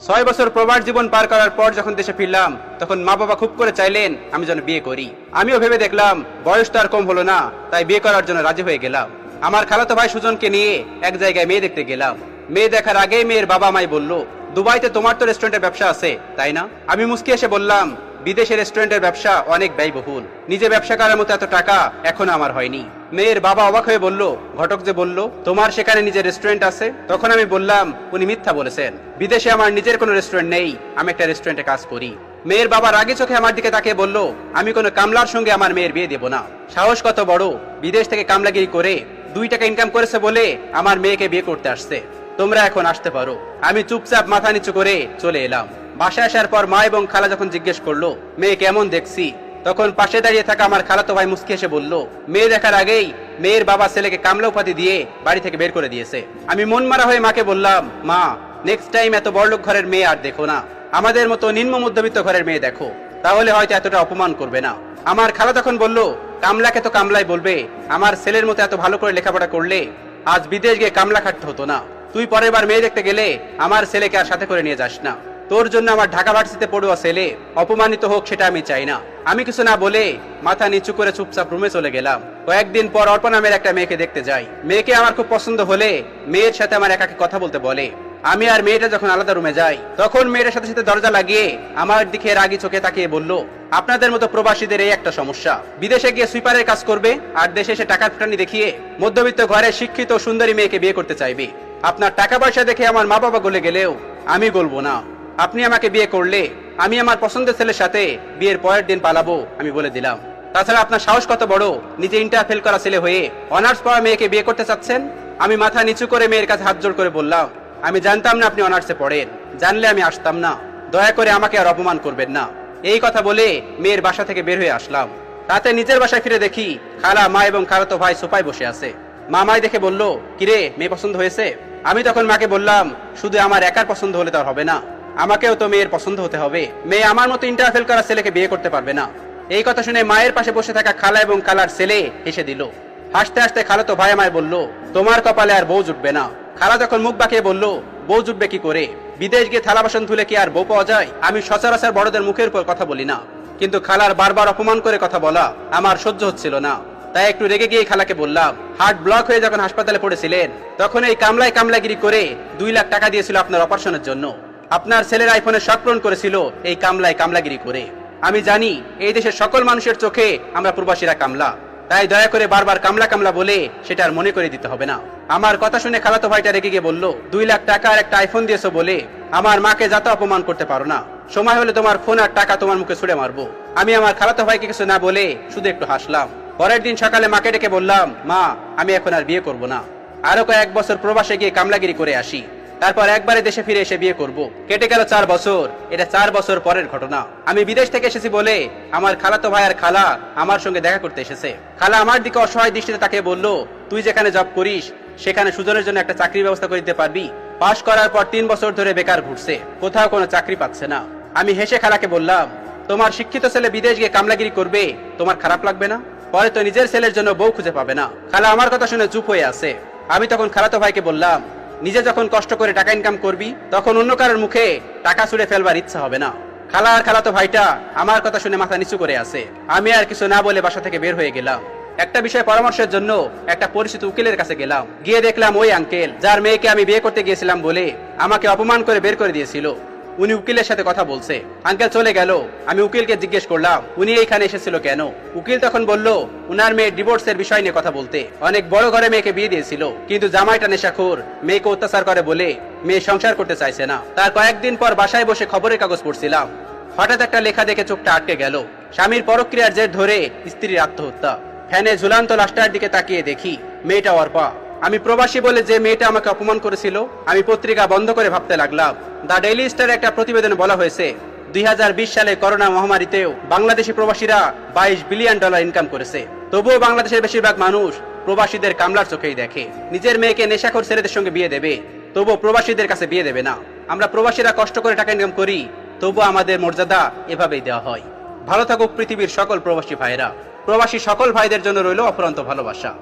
6 বছর প্রবাস জীবন পার করার পর যখন দেশে ফিরলাম, তখন মা বাবা খুব করে চাইলেন আমি যেন বিয়ে করি। আমিও ভেবে দেখলাম বয়স তো আর কম হলো না, তাই বিয়ে করার জন্য রাজি হয়ে গেলাম। আমার খালাতো ভাই সুজনকে নিয়ে এক জায়গায় মেয়ে দেখতে গেলাম। মেয়ে দেখার আগেই মেয়ের বাবা আমায় বলল, দুবাইতে তোমার তো রেস্টুরেন্টের ব্যবসা আছে, তাই না? আমি মুস্কি এসে বললাম, বিদেশে রেস্টুরেন্টের ব্যবসা অনেক ব্যয়বহুল, নিজে ব্যবসা করার মতো এত টাকা এখনো আমার হয়নি। মেয়ের বাবা অবাক হয়ে বলল, ঘটক যে বলল তোমার সেখানে নিজের রেস্টুরেন্ট আছে। তখন আমি বললাম, উনি মিথ্যা বলেছেন, বিদেশে আমার নিজের কোনো রেস্টুরেন্ট নেই, আমি একটা রেস্টুরেন্টে কাজ করি। মেয়ের বাবা রাগে চোখে আমার দিকে তাকিয়ে বলল, আমি কোনো কামলার সঙ্গে আমার মেয়ের বিয়ে দেব না। সাহস কত বড়, বিদেশ থেকে কামলাগিরি করে 2 টাকা ইনকাম করেছে বলে আমার মেয়েকে বিয়ে করতে আসছে। তোমরা এখন আসতে পারো। আমি চুপচাপ মাথা নিচু করে চলে এলাম। বাসায় আসার পর মা এবং খালা যখন জিজ্ঞেস করলো মেয়ে কেমন দেখছি, তখন পাশে দাঁড়িয়ে থাকা আমার খালাতো ভাই মুস্কি এসে বলল, মেয়ে দেখার আগেই মেয়ের বাবা ছেলেকে কামলা উপাধি দিয়ে বাড়ি থেকে বের করে দিয়েছে। আমি মন মারা হয়ে মাকে বললাম, মা, নেক্সট টাইম এত বড়লোক ঘরের মেয়ে আর দেখো না, আমাদের মতো নিম্ন মধ্যবিত্ত ঘরের মেয়ে দেখো, তাহলে হয়তো এতটা অপমান করবে না। আমার খালা তখন বলল, কামলাকে তো কামলাই বলবে, আমার ছেলের মতো এত ভালো করে লেখাপড়া করলে আজ বিদেশ গিয়ে কামলা খাটতে হতো না। তুই পরের বার মেয়ে দেখতে গেলে আমার ছেলেকে আর সাথে করে নিয়ে যাস না। তোর জন্য আমার ঢাকা ভার্সিটিতে পড়ুয়া ছেলে অপমানিত হোক, সেটা আমি চাই না। আমি কিছু না বলে মাথা নিচু করে চুপচাপ রুমে চলে গেলাম। কয়েকদিন পর অর্পা নামের একটা মেয়েকে দেখতে যাই। মেয়েকে আমার খুব পছন্দ হলে মেয়ের সাথে আমার একাকে কথা বলতে বলে। আমি আর মেয়েটা যখন আলাদা রুমে যাই, তখন মেয়েটার সাথে সাথে দরজা লাগিয়ে আমার দিকে রাগি চোখে তাকিয়ে বলল, আপনাদের মতো প্রবাসীদের এই একটা সমস্যা, বিদেশে গিয়ে সুইপারের কাজ করবে আর দেশে এসে টাকার ফুটানি দেখিয়ে মধ্যবিত্ত ঘরে শিক্ষিত সুন্দরী মেয়েকে বিয়ে করতে চাইবে। আপনার টাকা পয়সা দেখে আমার মা বাবা গলে গেলেও আমি গলবো না। আপনি আমাকে বিয়ে করলে আমি আমার পছন্দের ছেলের সাথে বিয়ের পরের দিন পালাবো, আমি বলে দিলাম। তাছাড়া আপনার সাহস কত বড়, নিজে ইন্টার ফেল করা ছেলে হয়ে অনার্স পড়া মেয়েকে বিয়ে করতে চাচ্ছেন? আমি মাথা নিচু করে মেয়ের কাছে হাত জোড় করে বললাম, আমি জানতাম না আপনি অনার্সে পড়েন, জানলে আমি আসতাম না, দয়া করে আমাকে আর অপমান করবেন না। এই কথা বলে মেয়ের বাসা থেকে বের হয়ে আসলাম। রাতে নিজের বাসায় ফিরে দেখি খালা, মা এবং খালাতো ভাই সোফায় বসে আছে। মামাই দেখে বলল, কিরে, মেয়ে পছন্দ হয়েছে? আমি তখন মাকে বললাম, শুধু আমার একার পছন্দ হলে তো আর হবে না, আমাকেও তো মেয়ের পছন্দ হতে হবে। মেয়ে আমার মতো ইন্টার ফেল করা ছেলেকে বিয়ে করতে পারবে না। এই কথা শুনে মায়ের পাশে বসে থাকা খালা এবং খালার ছেলে হেসে দিল। হাসতে হাসতে খালাতো ভাই আমায় বলল, তোমার কপালে আর বউ জুটবে না। খালা তখন মুখ বাঁকিয়ে বলল, বউ জুটবে কি করে? বিদেশ গিয়ে থালা বাসন ধুলে কি আর বউ পাওয়া যায়? আমি সচরাচর বড়দের মুখের উপর কথা বলি না, কিন্তু খালার বারবার অপমান করে কথা বলা আমার সহ্য হচ্ছিল না। তাই একটু রেগে গিয়ে খালাকে বললাম, হার্ট ব্লক হয়ে যখন হাসপাতালে পড়েছিলেন, তখন এই কামলাগিরি করে 2 লাখ টাকা দিয়েছিল আপনার অপারেশনের জন্য। আপনার ছেলের আইফোনের শখ পূরণ করেছিল এই কামলাগিরি করে। আমি জানি এই দেশের সকল মানুষের চোখে আমরা প্রবাসীরা কামলা, তাই দয়া করে বারবার কামলা বলে সেটা আর মনে করে দিতে হবে না। আমার কথা শুনে খালাতো ভাইটা রেগে গিয়ে বলল, 2 লাখ টাকা আর একটা আইফোন দিয়েছো বলে আমার মাকে যাতে অপমান করতে পারো না, সময় হলে তোমার ফোন আর টাকা তোমার মুখে ছুড়ে মারবো। আমি আমার খালাতো ভাইকে কিছু না বলে শুধু একটু হাসলাম। পরের দিন সকালে মাকে ডেকে বললাম, মা, আমি এখন আর বিয়ে করব না, আরো কয়েক বছর প্রবাসে গিয়ে কামলাগিরি করে আসি, তারপর একবারে দেশে ফিরে এসে বিয়ে করব। কেটে গেল 4 বছর। এটা 4 বছর পরের ঘটনা। আমি বিদেশ থেকে এসেছি বলে আমার খালাতো ভাই আর খালা আমার সঙ্গে দেখা করতে এসেছে। খালা আমার দিকে অসহায় দৃষ্টিতে তাকিয়ে বলল, তুই যেখানে জব করিস সেখানে সুজনের জন্য একটা চাকরির ব্যবস্থা করে দিতে পারবি? পাশ করার পর 3 বছর ধরে বেকার ঘুরছে, কোথাও কোনো চাকরি পাচ্ছে না। আমি হেসে খালাকে বললাম, তোমার শিক্ষিত ছেলে বিদেশ গিয়ে কামলাগিরি করবে, তোমার খারাপ লাগবে না? পরে তো নিজের ছেলের জন্য বউ খুঁজে পাবে না। খালা আমার কথা শুনে চুপ হয়ে আছে। আমি তখন খালাতো ভাইকে বললাম, নিজে যখন কষ্ট করে টাকা ইনকাম করবি, তখন অন্য কারোর মুখে টাকা ছুঁড়ে ফেলবার ইচ্ছা হবে না। খালা আর খালাতো ভাইটা আমার কথা শুনে মাথা নিচু করে আছে। আমি আর কিছু না বলে বাসা থেকে বের হয়ে গেলাম। একটা বিষয়ে পরামর্শের জন্য একটা পরিচিত উকিলের কাছে গেলাম। গিয়ে দেখলাম ওই আঙ্কেল যার মেয়েকে আমি বিয়ে করতে গিয়েছিলাম বলে আমাকে অপমান করে বের করে দিয়েছিল, উনি উকিলের সাথে কথা বলছে। আঙ্কেল চলে গেল। আমি উকিলকে জিজ্ঞেস করলাম, উনি এইখানে এসেছিল কেন? উকিল তখন বলল, উনার মেয়ের ডিভোর্সের বিষয় নিয়ে কথা বলতে। অনেক বড় ঘরে মেয়েকে বিয়ে দিয়েছিল, কিন্তু জামাইটা নেশাখোর, মেয়েকে অত্যাচার করে বলে মেয়ে সংসার করতে চাইছে না। তার কয়েকদিন পর বাসায় বসে খবরের কাগজ পড়ছিলাম, হঠাৎ একটা লেখা দেখে চোখটা আটকে গেল। স্বামীর পরক্রিয়ার জের ধরে স্ত্রীর আত্মহত্যা। ফ্যানে ঝুলান্ত লাশটার দিকে তাকিয়ে দেখি মেয়েটা অর্পা। আমি প্রবাসী বলে যে মেয়েটা আমাকে অপমান করেছিল, আমি পত্রিকা বন্ধ করে ভাবতে লাগলাম। দ্য ডেইলি স্টারে একটা প্রতিবেদনে বলা হয়েছে 2020 সালে করোনা মহামারীতেও বাংলাদেশি প্রবাসীরা $22 বিলিয়ন ইনকাম করেছে। তবুও বাংলাদেশের বেশিরভাগ মানুষ প্রবাসীদের কামলার চোখেই দেখে। নিজের মেয়েকে নেশাখোর ছেলেদের সঙ্গে বিয়ে দেবে, তবুও প্রবাসীদের কাছে বিয়ে দেবে না। আমরা প্রবাসীরা কষ্ট করে টাকা ইনকাম করি, তবুও আমাদের মর্যাদা এভাবেই দেওয়া হয়। ভালো থাকুক পৃথিবীর সকল প্রবাসী ভাইয়েরা। প্রবাসী সকল ভাইদের জন্য রইল অফুরন্ত ভালোবাসা।